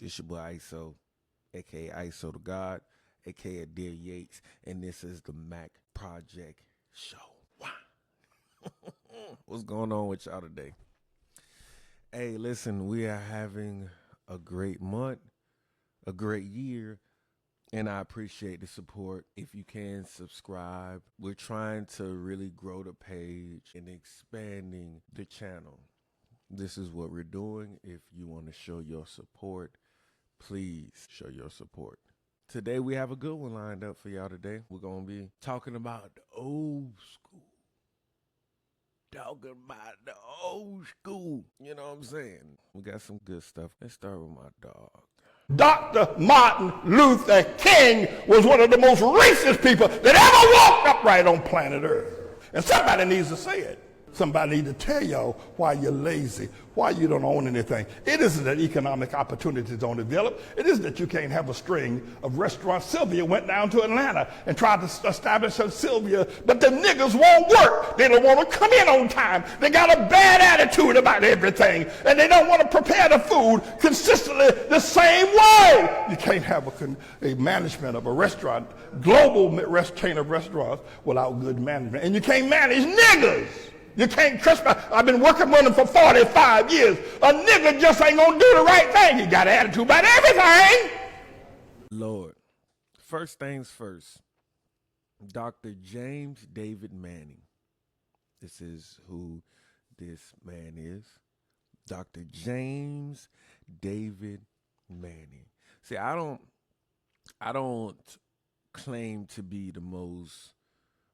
It's your boy ISO, aka ISO the God, aka Dear Yates, and this is the Mac Project Show. Wow. What's going on with y'all today? Hey, listen, we are having a great month, a great year, and I appreciate the support. If you can subscribe, we're trying to really grow the page and expanding the channel. This is what we're doing. If you want to show your support, please show your support. Today we have a good one lined up for y'all today. We're going to be talking about the old school. Talking about the old school. You know what I'm saying? We got some good stuff. Let's start with my dog. Dr. Martin Luther King was one of the most racist people that ever walked upright on planet Earth. And somebody needs to say it. Somebody needs to tell y'all why you're lazy, why you don't own anything. It isn't that economic opportunities don't develop. It isn't that you can't have a string of restaurants. Sylvia went down to Atlanta and tried to establish her Sylvia, but the niggas won't work. They don't want to come in on time. They got a bad attitude about everything, and they don't want to prepare the food consistently the same way. You can't have a management of a restaurant, global chain of restaurants, without good management. And you can't manage niggas. You can't trust me. I've been working with him for 45 years. A nigga just ain't gonna do the right thing. He got an attitude about everything. Lord, first things first, Dr. James David Manning. This is who this man is. Dr. James David Manning. See, I don't claim to be the most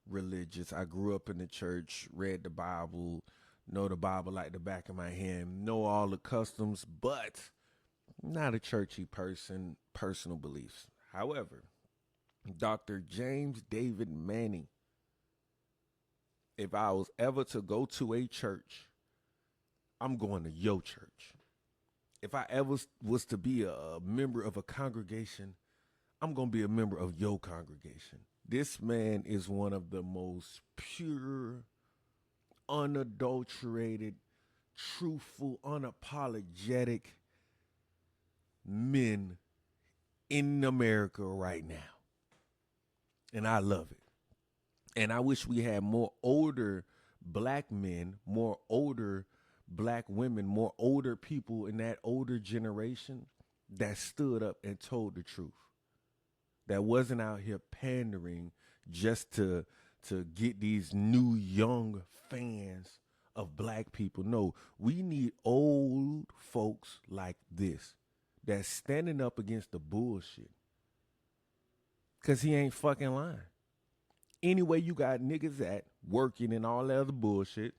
religious. I grew up in the church, read the Bible, know the Bible like the back of my hand, know all the customs, but not a churchy person, personal beliefs. However, Dr. James David Manning, if I was ever to go to a church, I'm going to your church. If I ever was to be a member of a congregation, I'm going to be a member of your congregation. This man is one of the most pure, unadulterated, truthful, unapologetic men in America right now. And I love it. And I wish we had more older black men, more older black women, more older people in that older generation that stood up and told the truth. That wasn't out here pandering just to get these new young fans of black people. No, we need old folks like this that's standing up against the bullshit. Because he ain't fucking lying. Anyway, you got niggas at working and all that other bullshit.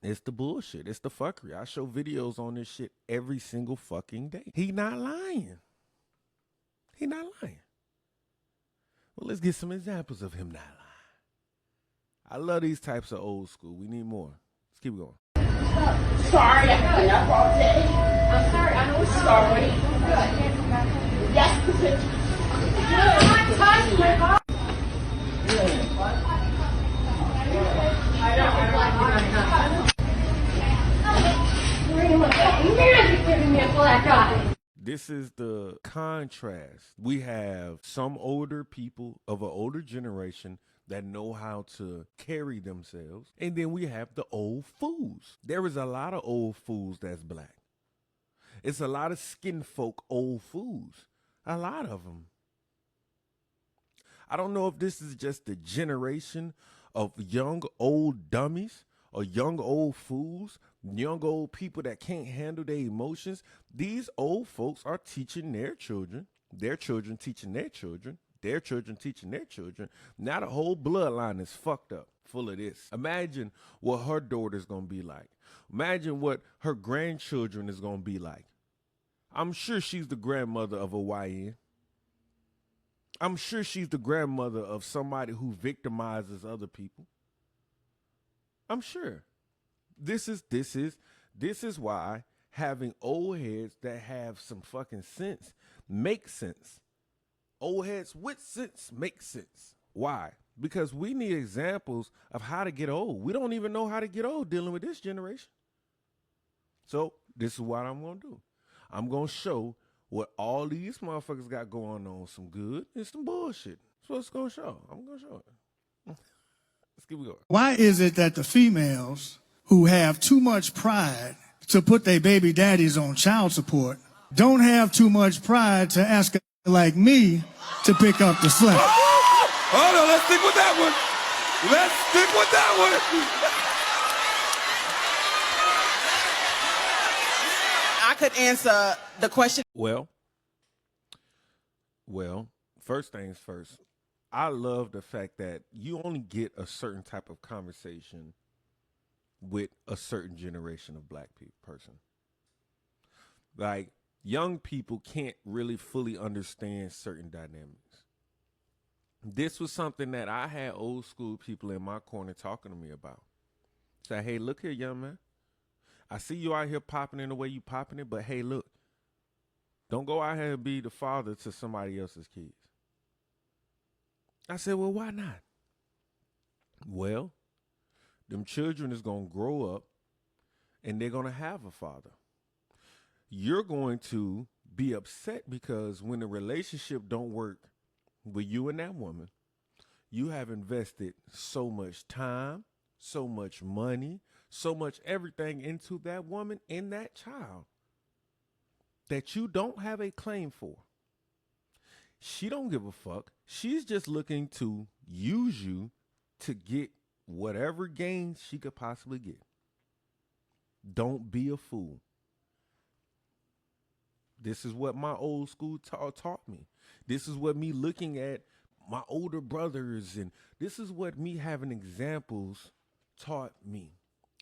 It's the bullshit. It's the fuckery. I show videos on this shit every single fucking day. He not lying. He not lying. Well, let's get some examples of him not lying. I love these types of old school. We need more. Let's keep going. Sorry, I cleaned up all day. I'm sorry, I know it's sorry. Good. Yes, I'm touching my car. You're giving me a black eye. This is the contrast. We have some older people of an older generation that know how to carry themselves. And then we have the old fools. There is a lot of old fools that's black. It's a lot of skin folk old fools. A lot of them. I don't know if this is just the generation of young old dummies or young old fools, young old people that can't handle their emotions. These old folks are teaching their children teaching their children, their children teaching their children. Now the whole bloodline is fucked up, full of this. Imagine what her daughter's gonna be like. Imagine what her grandchildren is gonna be like. I'm sure she's the grandmother of a YN. I'm sure she's the grandmother of somebody who victimizes other people. I'm sure. This is why having old heads that have some fucking sense makes sense. Old heads with sense make sense. Why? Because we need examples of how to get old. We don't even know how to get old dealing with this generation. So this is what I'm going to do. I'm going to show what all these motherfuckers got going on, some good and some bullshit. So it's gonna show. I'm gonna show it. Let's keep going. Why is it that the females who have too much pride to put their baby daddies on child support don't have too much pride to ask a like me to pick up the slack? Hold on, let's stick with that one. Let's stick with that one. I could answer the question. Well, first things first. I love the fact that you only get a certain type of conversation with a certain generation of black person. Like, young people can't really fully understand certain dynamics. This was something that I had old school people in my corner talking to me about. Say, hey, look here, young man. I see you out here popping in the way you popping it, but hey, look. Don't go out here and be the father to somebody else's kids. I said, well, why not? Well, them children is going to grow up and they're going to have a father. You're going to be upset because when the relationship don't work with you and that woman, you have invested so much time, so much money, so much everything into that woman and that child that you don't have a claim for. She don't give a fuck. She's just looking to use you to get whatever gain she could possibly get. Don't be a fool. This is what my old school taught me. This is what me looking at my older brothers, and this is what me having examples taught me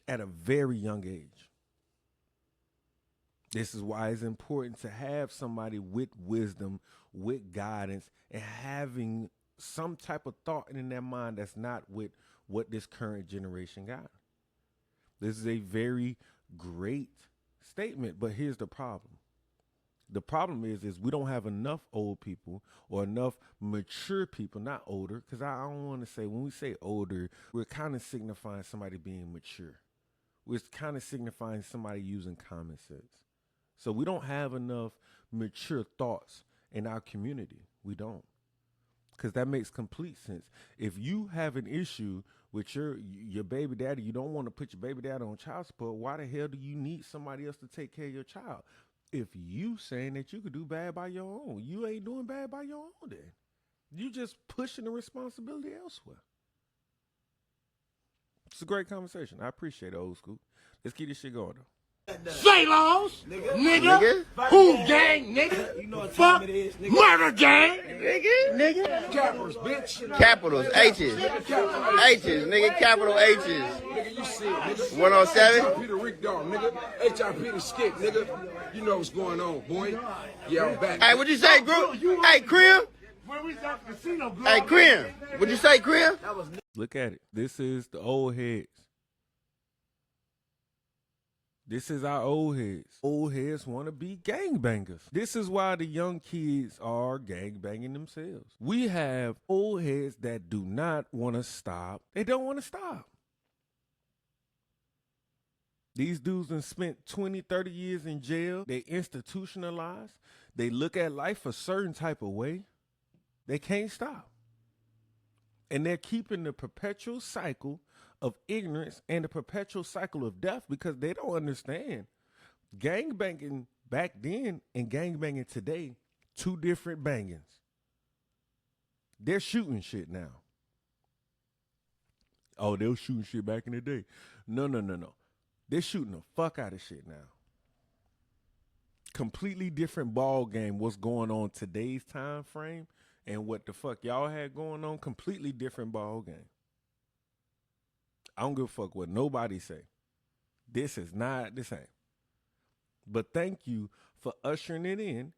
at a very young age. This is why it's important to have somebody with wisdom, with guidance, and having some type of thought in their mind that's not with what this current generation got. This is a very great statement, but here's the problem. The problem is we don't have enough old people or enough mature people, not older, because I don't want to say, when we say older, we're kind of signifying somebody being mature. We're kind of signifying somebody using common sense. So we don't have enough mature thoughts in our community. We don't. Because that makes complete sense. If you have an issue with your baby daddy, you don't want to put your baby daddy on child support, why the hell do you need somebody else to take care of your child? If you saying that you could do bad by your own, you ain't doing bad by your own then. You just pushing the responsibility elsewhere. It's a great conversation. I appreciate it, old school. Let's keep this shit going, though. Say laws, nigga. Who gang, nigga? You know what time it is, nigga. Murder gang, nigga. Capitals, bitch. Capitals, H's, nigga, capital H's. Nigga, you see it, nigga. 107? HIP the Rick Dog, nigga. HIP the Skip, nigga. You know what's going on, boy. Yeah, I'm back. Hey, what'd you say, group? Hey, Krim? Hey, Krim. What'd you say, Krim? Look at it. This is the old heads. This is our old heads. Old heads want to be gangbangers. This is why the young kids are gangbanging themselves. We have old heads that do not want to stop. They don't want to stop. These dudes done spent 20, 30 years in jail. They institutionalized. They look at life a certain type of way. They can't stop. And they're keeping the perpetual cycle of ignorance and the perpetual cycle of death because they don't understand. Gangbanging back then and gangbanging today, two different bangings. They're shooting shit now. Oh, they were shooting shit back in the day. No. They're shooting the fuck out of shit now. Completely different ball game what's going on today's time frame and what the fuck y'all had going on. Completely different ball game. I don't give a fuck what nobody say. This ain't. But thank you for ushering it in.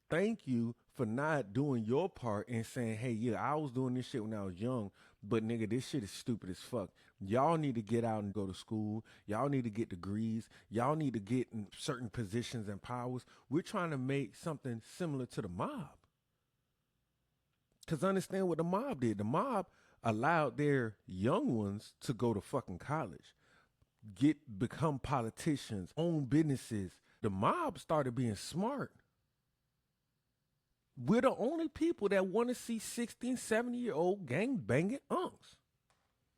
Thank you for not doing your part and saying, hey, yeah, I was doing this shit when I was young, but nigga, this shit is stupid as fuck. Y'all need to get out and go to school. Y'all need to get degrees. Y'all need to get in certain positions and powers. We're trying to make something similar to the mob. Because understand what the mob did. The mob allowed their young ones to go to fucking college, become politicians, own businesses. The mob started being smart. We're the only people that want to see 16, 70-year-old gang banging unks.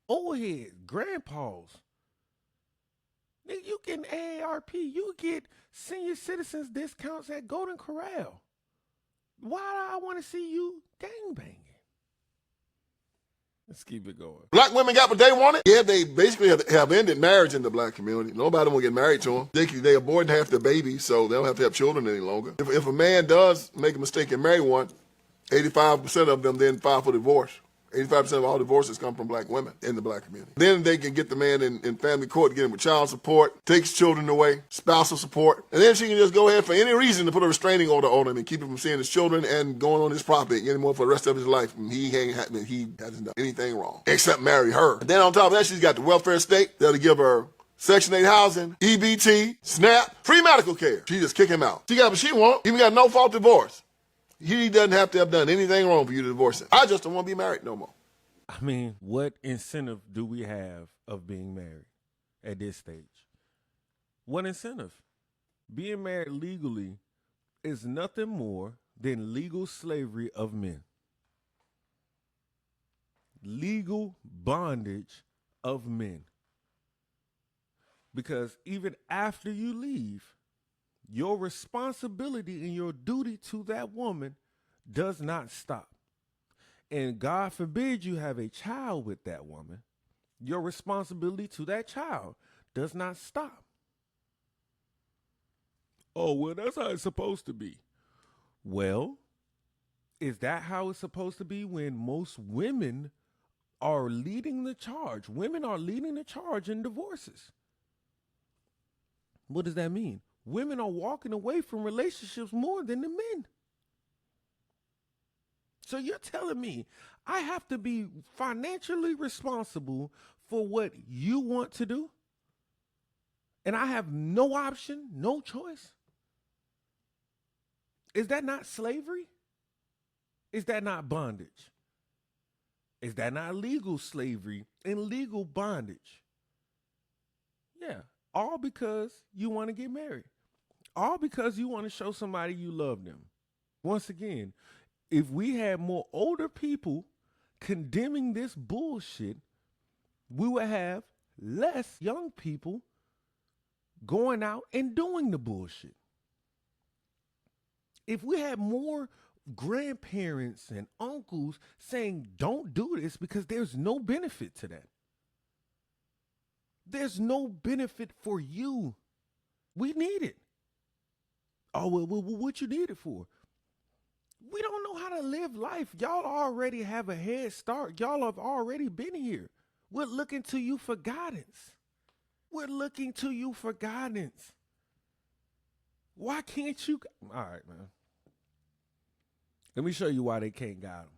Old heads, grandpas. Nigga, you get an AARP. You get senior citizens discounts at Golden Corral. Why do I want to see you gang banging? Let's keep it going. Black women got what they wanted. Yeah, they basically have ended marriage in the black community. Nobody will get married to them. They abort half their babies, so they don't have to have children any longer. If a man does make a mistake and marry one, 85% of them then file for divorce. 85% of all divorces come from black women in the black community. Then they can get the man in family court to get him with child support, takes children away, spousal support, and then she can just go ahead for any reason to put a restraining order on him and keep him from seeing his children and going on his property anymore for the rest of his life. And he hasn't done anything wrong except marry her. And then on top of that, she's got the welfare state that'll give her Section 8 housing, EBT, SNAP, free medical care. She just kick him out. She got what she want. Even got no fault divorce. He doesn't have to have done anything wrong for you to divorce him. I just don't want to be married no more. I mean, what incentive do we have of being married at this stage? What incentive? Being married legally is nothing more than legal slavery of men. Legal bondage of men. Because even after you leave, your responsibility and your duty to that woman does not stop. And God forbid you have a child with that woman, your responsibility to that child does not stop. Oh, well, that's how it's supposed to be. Well, is that how it's supposed to be when most women are leading the charge? Women are leading the charge in divorces. What does that mean? Women are walking away from relationships more than the men. So you're telling me I have to be financially responsible for what you want to do? And I have no option, no choice? Is that not slavery? Is that not bondage? Is that not legal slavery and legal bondage? Yeah, all because you want to get married. All because you want to show somebody you love them. Once again, if we had more older people condemning this bullshit, we would have less young people going out and doing the bullshit. If we had more grandparents and uncles saying, don't do this because there's no benefit to that. There's no benefit for you. We need it. Oh, well, what you need it for? We don't know how to live life. Y'all already have a head start. Y'all have already been here. We're looking to you for guidance. We're looking to you for guidance. Why can't you? All right, man. Let me show you why they can't guide them.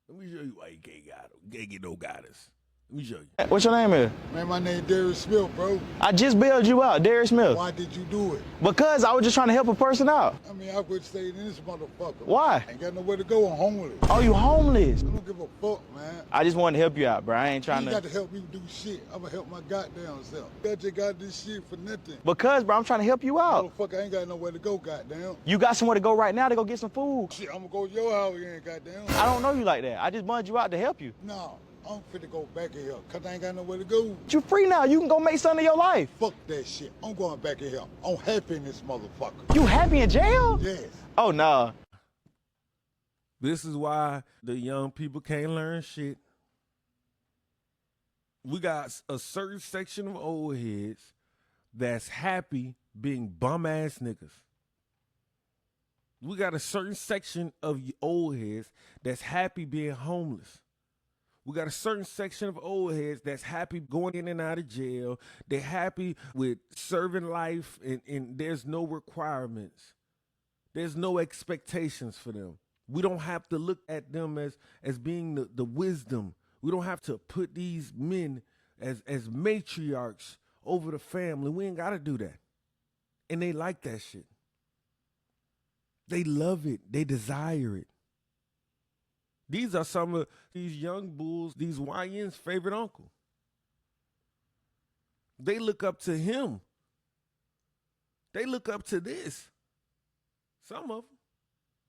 Let me show you why you can't guide them. Can't get no guidance. Let me show you. What's your name is? Man, my name Darius Smith, bro. I just bailed you out, Darius Smith. Why did you do it? Because I was just trying to help a person out. I mean, I would stay in this motherfucker. Why? Ain't got nowhere to go. I'm homeless. Oh, you homeless? I don't give a fuck, man. I just wanted to help you out, bro. I ain't trying You to. got to help me do shit. I'm gonna help my goddamn self. I just got this shit for nothing. Because, bro, I'm trying to help you out. Motherfucker, I ain't got nowhere to go, goddamn. You got somewhere to go right now to go get some food. Shit, I'm gonna go to your house again, goddamn. I don't know you like that. I just bummed you out to help you. No, I'm finna go back in here, cause I ain't got nowhere to go. But you free now. You can go make something of your life. Fuck that shit. I'm going back in here. I'm happy in this motherfucker. You happy in jail? Yes. Oh, nah. This is why the young people can't learn shit. We got a certain section of old heads that's happy being bum-ass niggas. We got a certain section of old heads that's happy being homeless. We got a certain section of old heads that's happy going in and out of jail. They're happy with serving life and there's no requirements. There's no expectations for them. We don't have to look at them as being the wisdom. We don't have to put these men as matriarchs over the family. We ain't got to do that. And they like that shit. They love it. They desire it. These are some of these young bulls, these YN's favorite uncle. They look up to him. They look up to this. Some of them.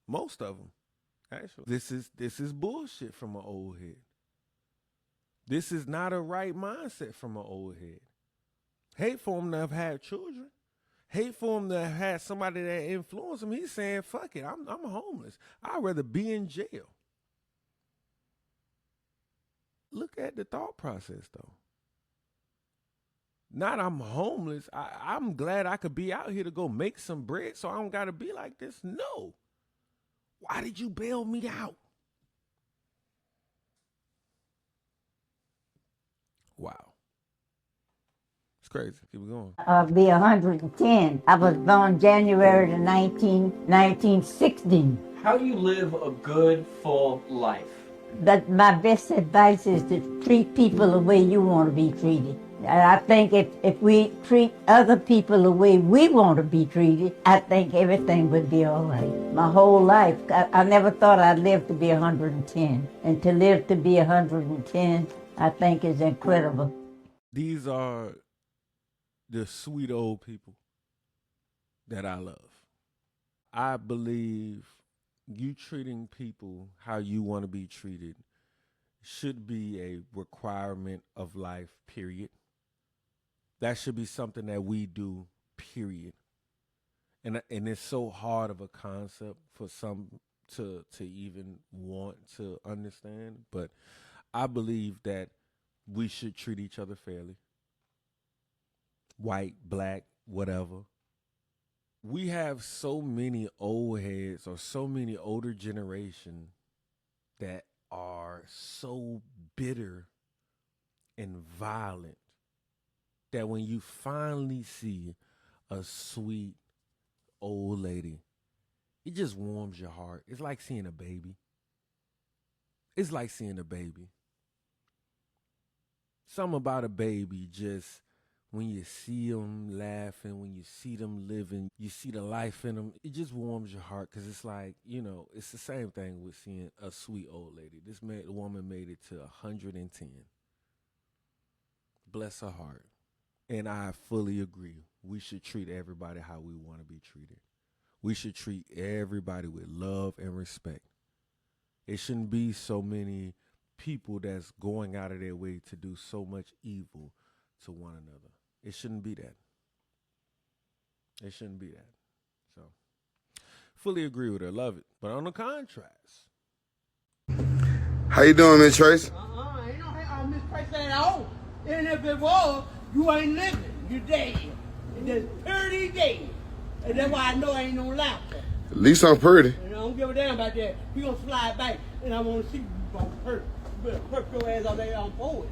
Most of them. Actually, this is bullshit from an old head. This is not a right mindset from an old head. Hate for him to have had children. Hate for him to have had somebody that influenced him. He's saying, fuck it, I'm homeless. I'd rather be in jail. Look at the thought process, though. Not I'm homeless. I'm glad I could be out here to go make some bread so I don't got to be like this. No. Why did you bail me out? Wow. It's crazy. Keep it going. I'll be 110. I was born January 1960. How do you live a good, full life? But my best advice is to treat people the way you want to be treated. And I think if we treat other people the way we want to be treated, I think everything would be all right. My whole life, I never thought I'd live to be 110. And to live to be 110, I think is incredible. These are the sweet old people that I love. I believe you treating people how you want to be treated should be a requirement of life, period. That should be something that we do, period. And it's so hard of a concept for some to even want to understand, but I believe that we should treat each other fairly. White, black, whatever. We have so many old heads or so many older generation that are so bitter and violent that when you finally see a sweet old lady, it just warms your heart. It's like seeing a baby. It's like seeing a baby. Something about a baby, just when you see them laughing, when you see them living, you see the life in them, it just warms your heart because it's like, you know, it's the same thing with seeing a sweet old lady. This woman made it to 110. Bless her heart. And I fully agree. We should treat everybody how we want to be treated. We should treat everybody with love and respect. It shouldn't be so many people that's going out of their way to do so much evil to one another. It shouldn't be that. It shouldn't be that. So, fully agree with her. Love it. But on the contrast. How you doing, Miss Trace? Ain't no Miss Trace at all. And if it was, you ain't living. You dead. And that's 30 days. And that's why I know I ain't no laughter. At least I'm pretty. And I don't give a damn about that. We gonna slide back, and I want to see you gonna hurt. You better hurt your ass out there on forward.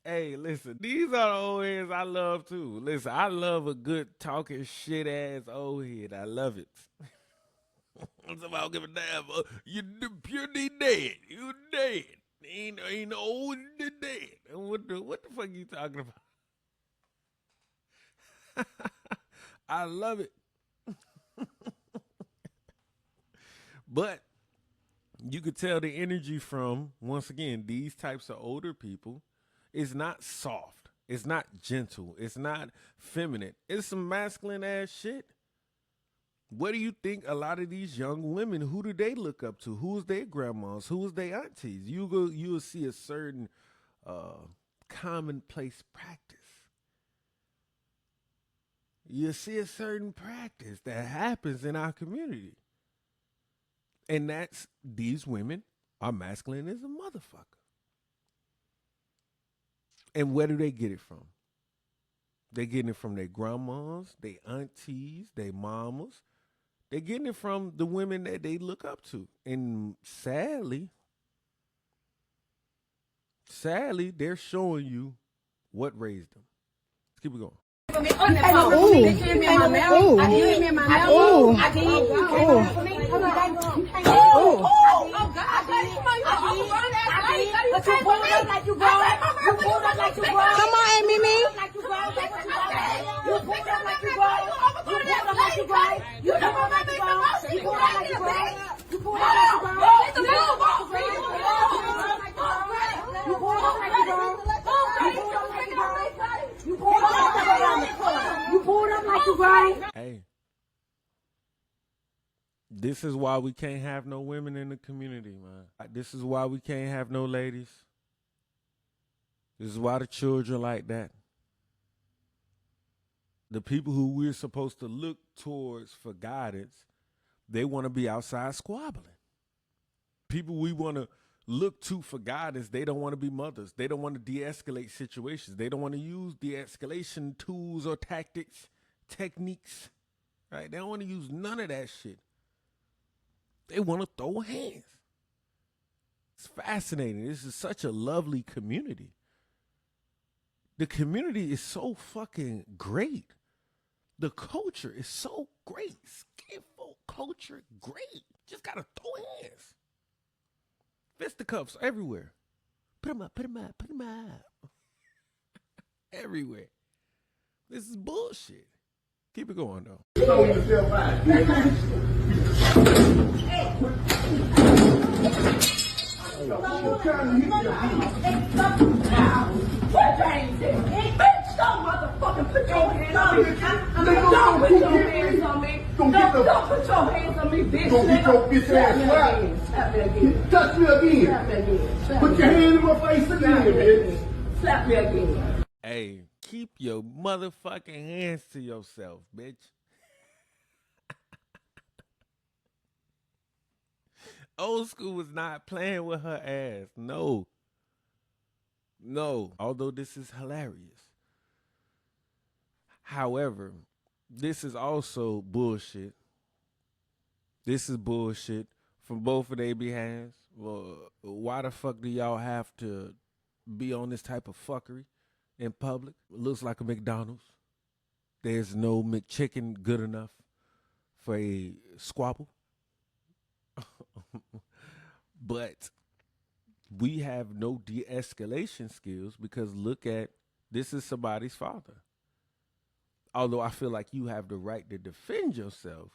Hey, listen, these are the old heads I love too. Listen, I love a good talking shit ass old head. I love it. Somebody don't give a damn. You're purely dead. You dead. Ain't old and dead. What the fuck you talking about? I love it. But you could tell the energy from, once again, these types of older people is not soft. It's not gentle. It's not feminine. It's some masculine ass shit. What do you think a lot of these young women, who do they look up to? Who's their grandmas? Who's their aunties? You'll see a certain commonplace practice. You'll see a certain practice that happens in our community. And that's, these women are masculine as a motherfucker. And where do they get it from? They're getting it from their grandmas, their aunties, their mamas. They're getting it from the women that they look up to. And sadly, they're showing you what raised them. Let's keep it going. Come on, Amy, me. You pulled up like right. Hey, this is why we can't have no women in the community, man. This is why we can't have no ladies. This is why the children like that. The people who we're supposed to look towards for guidance, they want to be outside squabbling. People we want to look to for guidance, they don't want to be mothers. They don't want to de-escalate situations. They don't want to use de-escalation tools or tactics, techniques, right? They don't want to use none of that shit. They want to throw hands. It's fascinating. This is such a lovely community. The community is so fucking great. The culture is so great. Skinfolk culture, great. Just gotta throw hands. Fisticuffs everywhere. Put them up, put them up, put them up. Everywhere. This is bullshit. Keep it going, though. Don't motherfucking put your hands on me. Don't put your hands on me. Don't put your hands on me, bitch. Don't get your bitch ass slapped. Slap me again. Touch me again. Slap me again. Put your hand in my face again, bitch. Slap me again. Hey, keep your motherfucking hands to yourself, bitch. Old School was not playing with her ass. No. No. Although this is hilarious. However, this is also bullshit. This is bullshit from both of their behalves. Well, why the fuck do y'all have to be on this type of fuckery in public? It looks like a McDonald's. There's no McChicken good enough for a squabble. But we have no de-escalation skills because look at, this is somebody's father. Although I feel like you have the right to defend yourself,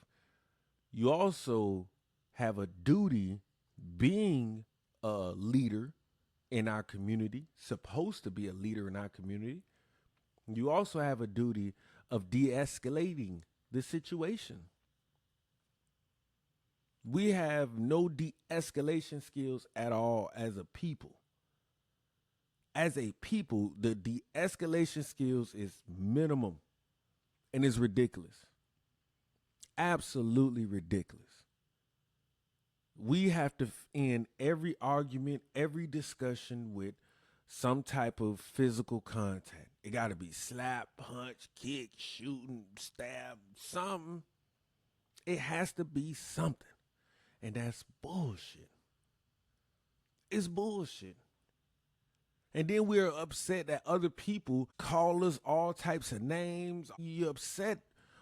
you also have a duty, being a leader in our community, supposed to be a leader in our community. You also have a duty of de-escalating the situation. We have no de-escalation skills at all as a people. As a people, the de-escalation skills is minimum. And it's ridiculous. Absolutely ridiculous. We have to end every argument, every discussion with some type of physical contact. It got to be slap, punch, kick, shooting, stab, something. It has to be something. And that's bullshit. It's bullshit. And then we're upset that other people call us all types of names. You're upset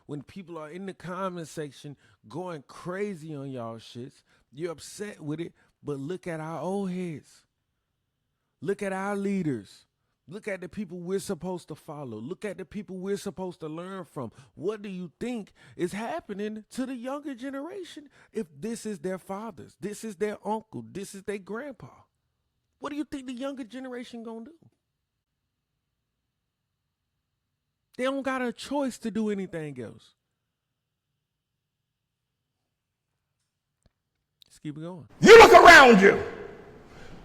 when people are in the comment section going crazy on y'all shits. You're upset with it, but look at our old heads. Look at our leaders. Look at the people we're supposed to follow. Look at the people we're supposed to learn from. What do you think is happening to the younger generation if this is their fathers, this is their uncle, this is their grandpa? What do you think the younger generation gonna do? They don't got a choice to do anything else. Let's keep it going. You look around you.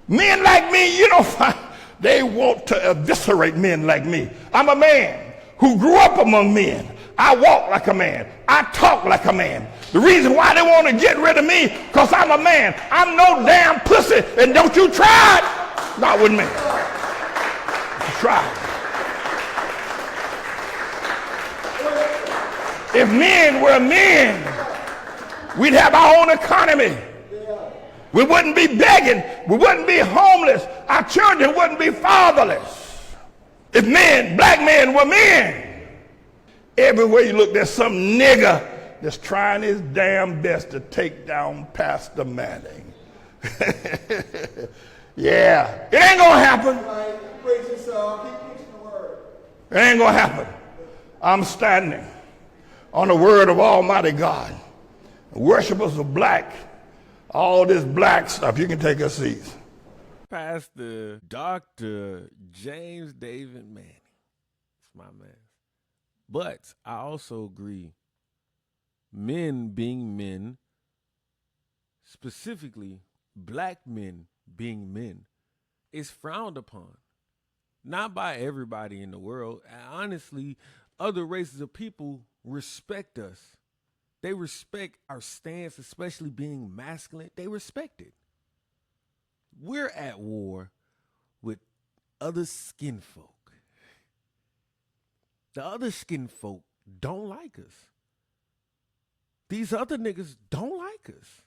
Men like me, you don't find, they want to eviscerate men like me. I'm a man who grew up among men. I walk like a man. I talk like a man. The reason why they want to get rid of me, because I'm a man. I'm no damn pussy, and don't you try it. Not with me. Try it. If men were men, we'd have our own economy. We wouldn't be begging. We wouldn't be homeless. Our children wouldn't be fatherless. If men, black men were men. Everywhere you look, there's some nigger that's trying his damn best to take down Pastor Manning. Yeah, it ain't gonna happen. It ain't gonna happen. I'm standing on the word of Almighty God. Worshippers of black, all this black stuff, you can take a seat. Pastor Dr. James David Manning. It's my man. But I also agree, men being men, specifically black men being men, is frowned upon. Not by everybody in the world. Honestly, other races of people respect us. They respect our stance, especially being masculine. They respect it. We're at war with other skin folk. The other skin folk don't like us. These other niggas don't like us.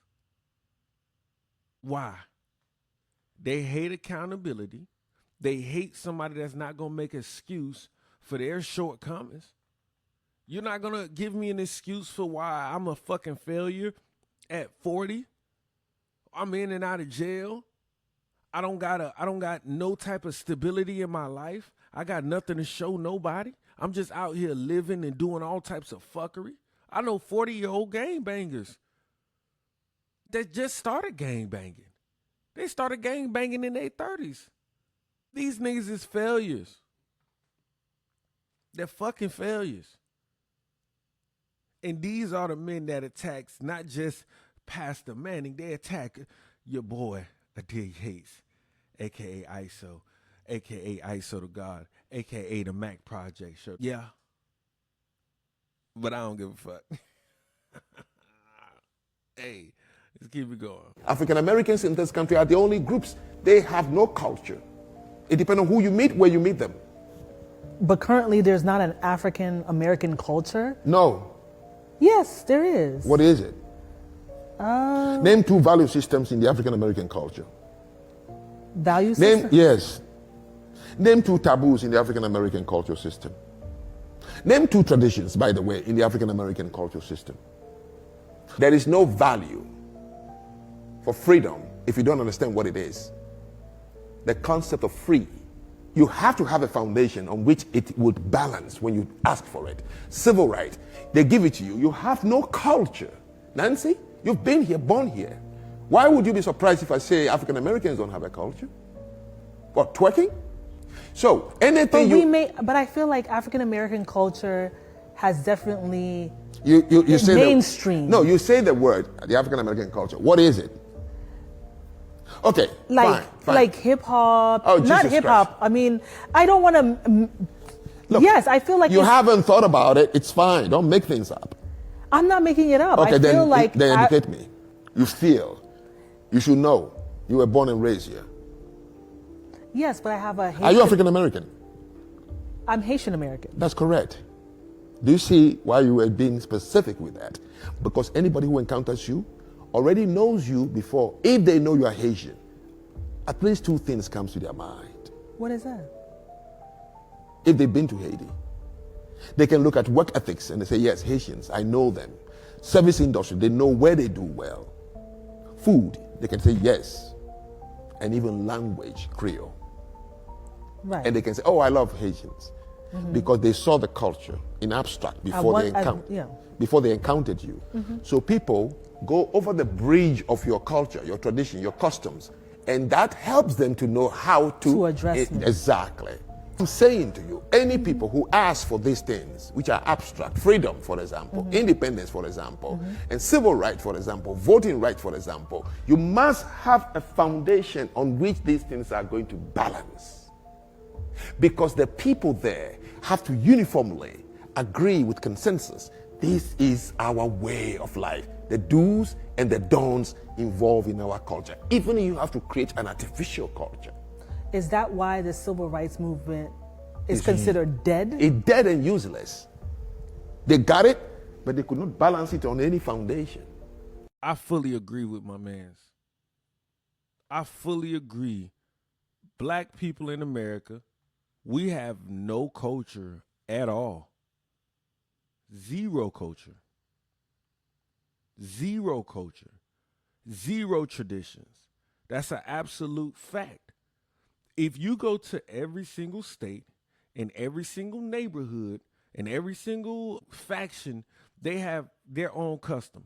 Why? They hate accountability. They hate somebody that's not going to make an excuse for their shortcomings. You're not going to give me an excuse for why I'm a fucking failure at 40. I'm in and out of jail. I don't got no type of stability in my life. I got nothing to show nobody. I'm just out here living and doing all types of fuckery. I know 40-year-old gangbangers that just started gangbanging. They started gangbanging in their 30s. These niggas is failures. They're fucking failures. And these are the men that attacks not just Pastor Manning. They attack your boy, Adir Yates, a.k.a. ISO, a.k.a. ISO to God, a.k.a. the Mac Project show. Yeah. But I don't give a fuck. Hey, let's keep it going. African Americans in this country are the only groups. They have no culture. It depends on who you meet, where you meet them. But currently there's not an African American culture? No. Yes, there is. What is it? Name 2 value systems in the African American culture. Value system? Yes. Name 2 taboos in the African American culture system. Name 2 traditions, by the way, in the African American culture system. There is no value for freedom if you don't understand what it is. The concept of free. You have to have a foundation on which it would balance when you ask for it. Civil right, they give it to you. You have no culture. Nancy, you've been here, born here. Why would you be surprised if I say African Americans don't have a culture? What, twerking? So anything but I feel like African American culture has definitely you say mainstream. No, you say the word, the African American culture. What is it? Okay, fine. Like hip hop. Oh, not hip hop. I mean, I don't want to. Yes, I feel like you haven't thought about it. It's fine. Don't make things up. I'm not making it up. Okay, I feel like then educate me. You feel. You should know. You were born and raised here. Yes, but I have a Haitian. Are you African American? I'm Haitian American. That's correct. Do you see why you were being specific with that? Because anybody who encounters you already knows you before. If they know you are Haitian, at least 2 things comes to their mind. What is that? If they've been to Haiti, they can look at work ethics and they say, yes, Haitians, I know them. Service industry, they know where they do well. Food, they can say yes. And even language, Creole. Right. And they can say, oh, I love Haitians. Because they saw the culture in abstract before they encountered you. So people go over the bridge of your culture, your tradition, your customs, and that helps them to know how to address it. Exactly. I'm saying to you, any people who ask for these things, which are abstract, freedom, for example, independence, for example, and civil rights, for example, voting rights, for example, you must have a foundation on which these things are going to balance. Because the people there have to uniformly agree with consensus. This is our way of life. The do's and the don'ts involved in our culture. Even if you have to create an artificial culture. Is that why the civil rights movement is considered dead? It's dead and useless. They got it, but they could not balance it on any foundation. I fully agree with my mans. I fully agree. Black people in America, we have no culture at all. Zero culture. Zero culture. Zero traditions. That's an absolute fact. If you go to every single state, in every single neighborhood, in every single faction, they have their own custom.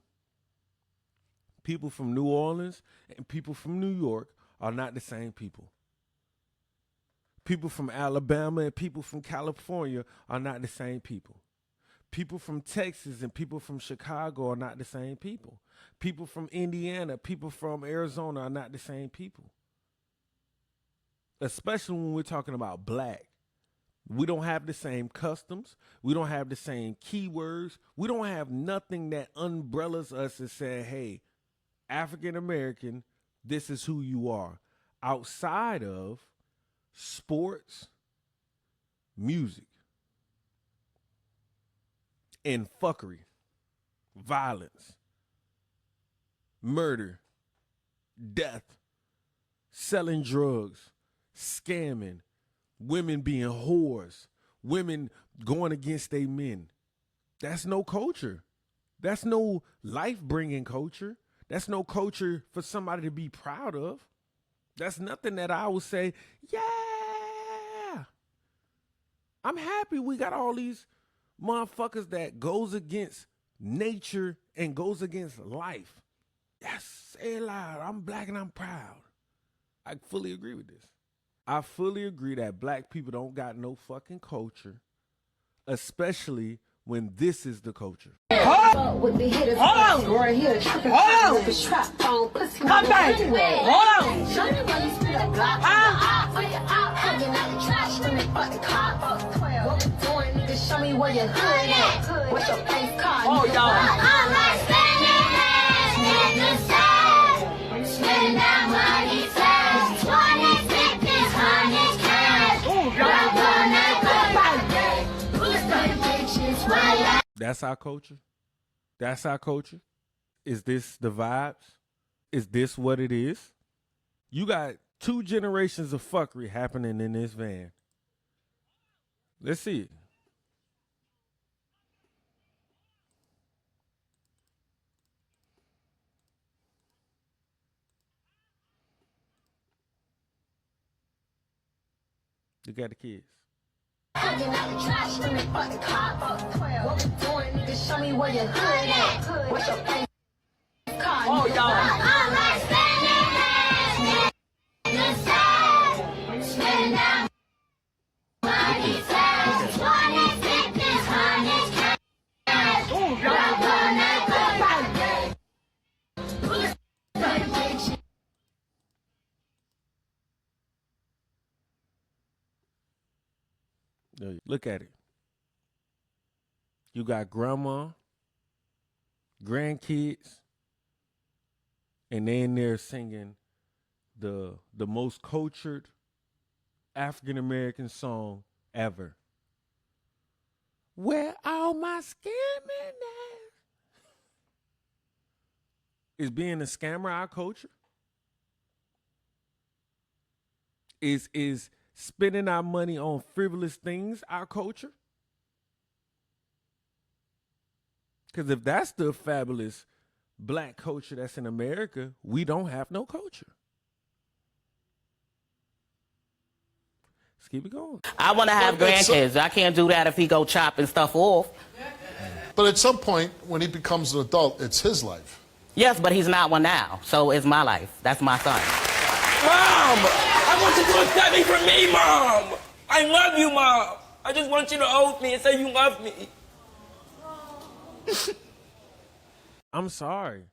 People from New Orleans and people from New York are not the same people. People from Alabama and people from California are not the same people. People from Texas and people from Chicago are not the same people. People from Indiana, people from Arizona are not the same people. Especially when we're talking about black. We don't have the same customs. We don't have the same keywords. We don't have nothing that umbrellas us and say, hey, African American, this is who you are. Outside of sports, music, and fuckery, violence, murder, death, selling drugs, scamming, women being whores, women going against their men. That's no culture. That's no life-bringing culture. That's no culture for somebody to be proud of. That's nothing that I would say, yeah, I'm happy we got all these motherfuckers that goes against nature and goes against life. Yes, say it loud. I'm black and I'm proud. I fully agree with this. I fully agree that black people don't got no fucking culture, especially when this is the culture. Hold on. Come back. Hold on. Show me where your hood at. What's your face card? Oh, y'all. I'm like spending that money fast. 20 tickets, 100 cash. That's our culture. That's our culture. Is this the vibes? Is this what it is? You got 2 generations of fuckery happening in this van. Let's see it. Look at the kids. Show me where your hood at. What's your face card? Oh, y'all. I'm like spending that money fast. 20 tickets, 100 cash. Oh, look at it. You got grandma, grandkids, and they in there singing the most cultured African American song ever. Where all my scamming at? Is being a scammer our culture? Is spending our money on frivolous things our culture? Because if that's the fabulous black culture that's in America, we don't have no culture. Let's keep it going. I want to have grandkids. I can't do that if he go chopping stuff off. But at some point, when he becomes an adult, it's his life. Yes, but he's not one now, so it's my life. That's my son. Mom! I want you to accept me for me, Mom! I love you, Mom! I just want you to hold me and say you love me. I'm sorry.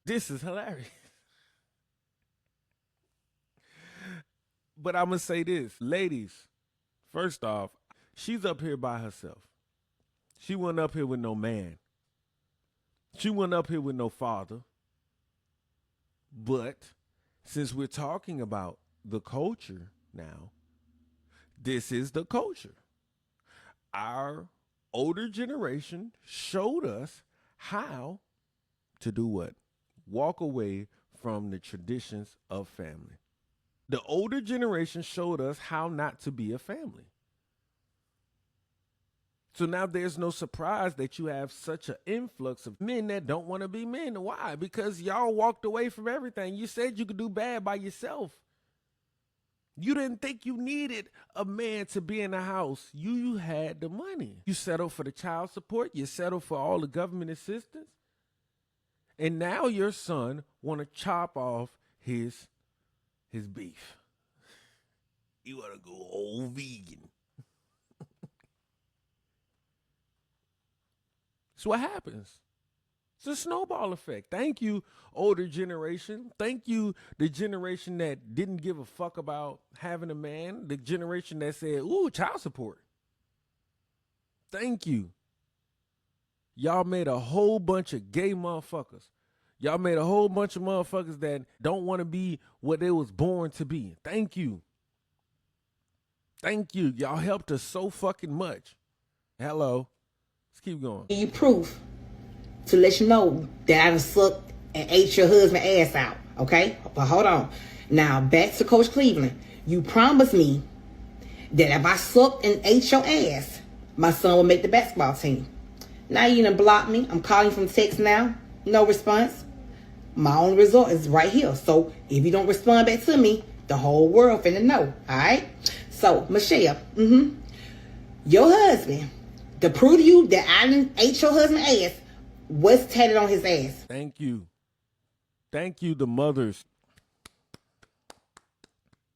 This is hilarious. But I'm going to say this. Ladies, first off, she's up here by herself. She wasn't up here with no man. She wasn't up here with no father. But since we're talking about the culture now, this is the culture. Our older generation showed us how to do what? Walk away from the traditions of family. The older generation showed us how not to be a family. So now there's no surprise that you have such an influx of men that don't want to be men. Why? Because y'all walked away from everything. You said you could do bad by yourself. You didn't think you needed a man to be in the house. You had the money. You settled for the child support. You settled for all the government assistance. And now your son want to chop off his beef. You want to go all vegan. It's what happens. It's a snowball effect. Thank you, older generation. Thank you, the generation that didn't give a fuck about having a man. The generation that said, ooh, child support. Thank you. Y'all made a whole bunch of gay motherfuckers. Y'all made a whole bunch of motherfuckers that don't want to be what they was born to be. Thank you. Thank you. Y'all helped us so fucking much. Hello. Let's keep going. Give you proof to let you know that I done sucked and ate your husband's ass out. Okay? But hold on. Now, back to Coach Cleveland. You promised me that if I sucked and ate your ass, my son would make the basketball team. Now you done blocked me. I'm calling from text now. No response. My only result is right here. So if you don't respond back to me, the whole world finna know. Alright? So, Michelle, your husband, to prove to you that I done ate your husband's ass, what's tatted on his ass? Thank you. Thank you, the mothers.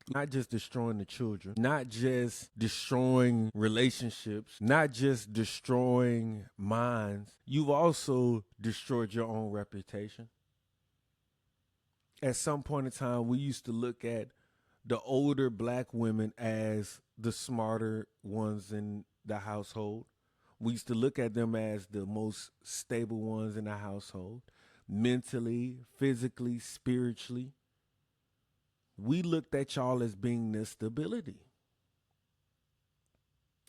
Not just destroying the children, not just destroying relationships, not just destroying minds. You've also destroyed your own reputation. At some point in time, we used to look at the older black women as the smarter ones in the household. We used to look at them as the most stable ones in the household, mentally, physically, spiritually. We looked at y'all as being the stability.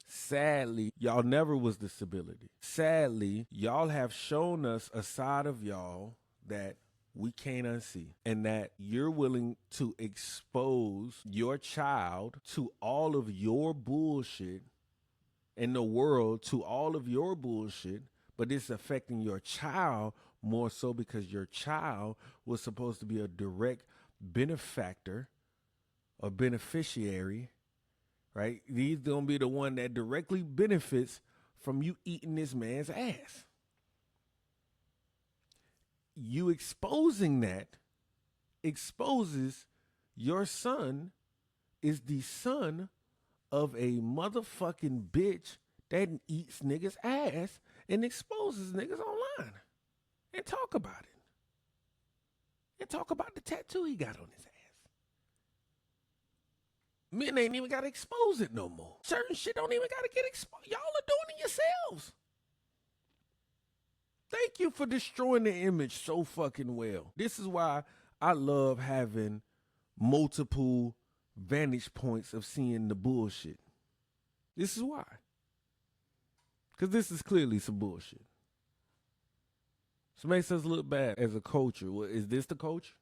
Sadly, y'all never was the stability. Sadly, y'all have shown us a side of y'all that we can't unsee, and that you're willing to expose your child to all of your bullshit in the world, to all of your bullshit, but it's affecting your child more so because your child was supposed to be a direct benefactor or beneficiary, right? He's gonna be the one that directly benefits from you eating this man's ass. You exposing that exposes your son is the son of a motherfucking bitch that eats niggas' ass and exposes niggas online. And talk about it. And talk about the tattoo he got on his ass. Men ain't even got to expose it no more. Certain shit don't even got to get exposed. Y'all are doing it yourselves. Thank you for destroying the image so fucking well. This is why I love having multiple vantage points of seeing the bullshit. This is why. Because this is clearly some bullshit. So it makes us look bad as a culture. Well, is this the culture?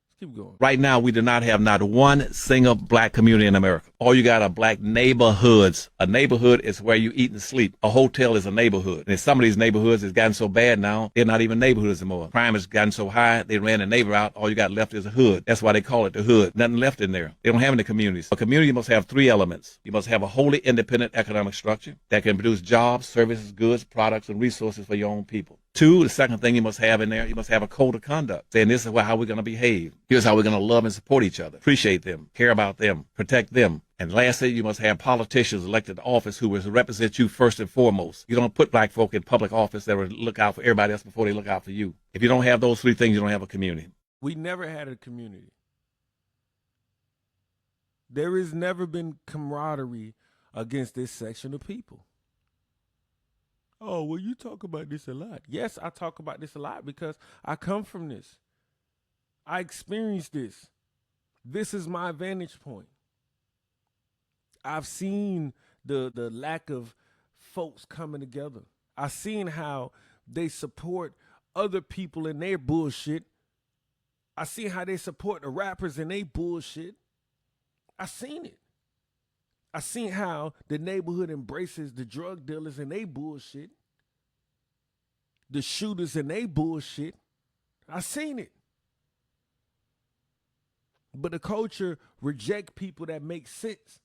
Let's keep going. Right now, we do not have not one single black community in America. All you got are black neighborhoods. A neighborhood is where you eat and sleep. A hotel is a neighborhood. And in some of these neighborhoods, it's gotten so bad now, they're not even neighborhoods anymore. Crime has gotten so high, they ran a neighbor out. All you got left is a hood. That's why they call it the hood. Nothing left in there. They don't have any communities. A community must have three elements. You must have a wholly independent economic structure that can produce jobs, services, goods, products, and resources for your own people. Two, the second thing you must have in there, you must have a code of conduct, saying this is how we're going to behave. Here's how we're going to love and support each other, appreciate them, care about them, protect them. And lastly, you must have politicians elected to office who will represent you first and foremost. You don't put black folk in public office that will look out for everybody else before they look out for you. If you don't have those three things, you don't have a community. We never had a community. There has never been camaraderie against this section of people. Oh, well, you talk about this a lot. Yes, I talk about this a lot because I come from this. I experienced this. This is my vantage point. I've seen the lack of folks coming together. I've seen how they support other people in their bullshit. I see how they support the rappers in their bullshit. I seen it. I seen how the neighborhood embraces the drug dealers and they bullshit. The shooters and they bullshit. I seen it. But the culture reject people that make sense.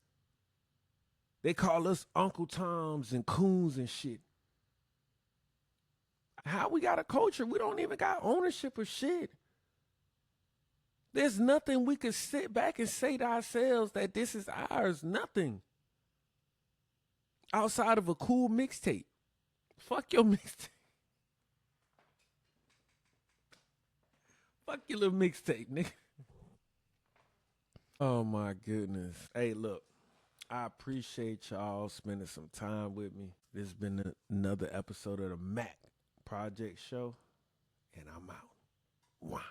They call us Uncle Toms and coons and shit. How we got a culture? We don't even got ownership of shit. There's nothing we could sit back and say to ourselves that this is ours. Nothing. Outside of a cool mixtape Fuck your mixtape. Fuck your little mixtape, nigga. Oh my goodness. Hey, look, I appreciate y'all spending some time with me. This has been another episode of the Mac Project Show, and I'm out. Wow.